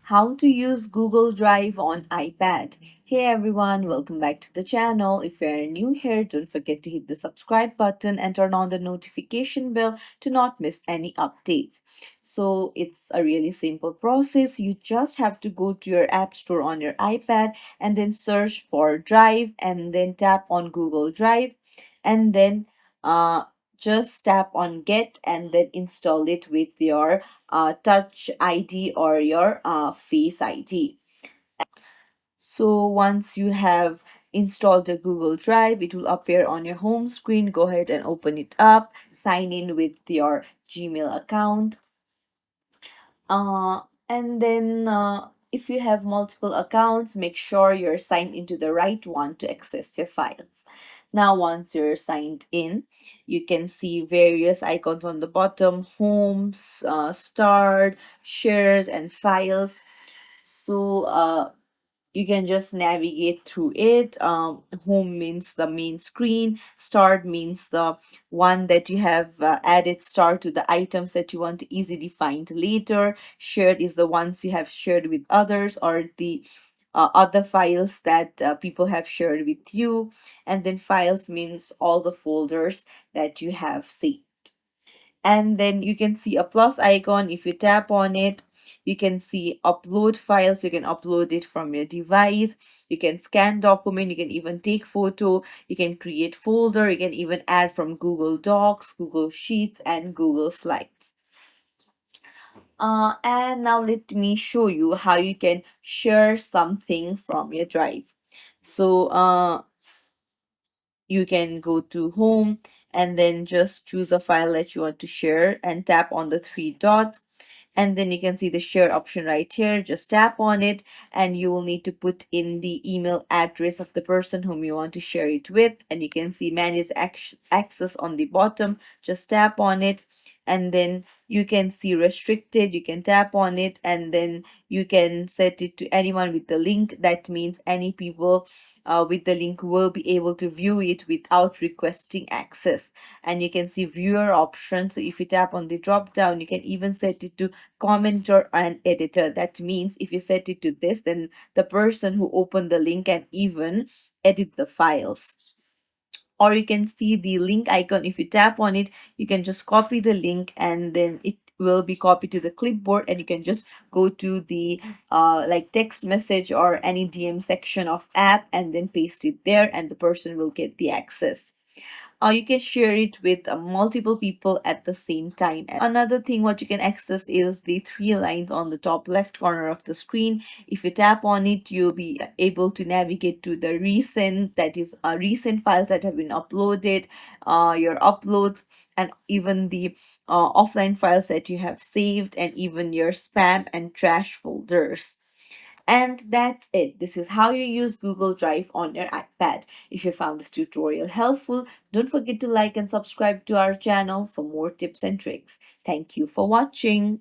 How to use Google Drive on iPad. Hey everyone, welcome back to the channel. If you're new here, don't forget to hit the subscribe button and turn on the notification bell to not miss any updates. So it's a really simple process. You just have to go to your app store on your iPad and then search for Drive and then tap on Google Drive and then uh, just tap on Get and then install it with your Touch ID or your Face ID. So once you have installed the Google Drive, it will appear on your home screen. Go ahead and open it up, sign in with your Gmail account. And then if you have multiple accounts, make sure you're signed into the right one to access your files. Now, once you're signed in, you can see various icons on the bottom: homes, start, shares, and files. So you can just navigate through it. Home means the main screen, start means the one that you have added start to the items that you want to easily find later. Shared is the ones you have shared with others or the other files that people have shared with you. And then files means all the folders that you have saved. And then you can see a plus icon. If you tap on it, you can see upload files. You can upload it from your device. You can scan document. You can even take photo. You can create folder. You can even add from Google Docs, Google Sheets, and Google Slides. And now let me show you how you can share something from your drive. So you can go to home and then just choose a file that you want to share and tap on the three dots, and then you can see the share option right here. Just tap on it and you will need to put in the email address of the person whom you want to share it with, and you can see manage access on the bottom. Just tap on it and then you can see restricted. You can tap on it and then you can set it to anyone with the link. That means any people with the link will be able to view it without requesting access. And you can see viewer option. So if you tap on the drop down, you can even set it to commenter and editor. That means if you set it to this, then the person who opened the link can even edit the files. Or you can see the link icon. If you tap on it, you can just copy the link and then it will be copied to the clipboard, and you can just go to the like text message or any DM section of app and then paste it there, and the person will get the access. You can share it with multiple people at the same time. Another thing what you can access is the three lines on the top left corner of the screen. If you tap on it, you'll be able to navigate to the recent, that is recent files that have been uploaded, your uploads, and even the offline files that you have saved, and even your spam and trash folders. And that's it. This is how you use Google Drive on your iPad. If you found this tutorial helpful, don't forget to like and subscribe to our channel for more tips and tricks. Thank you for watching.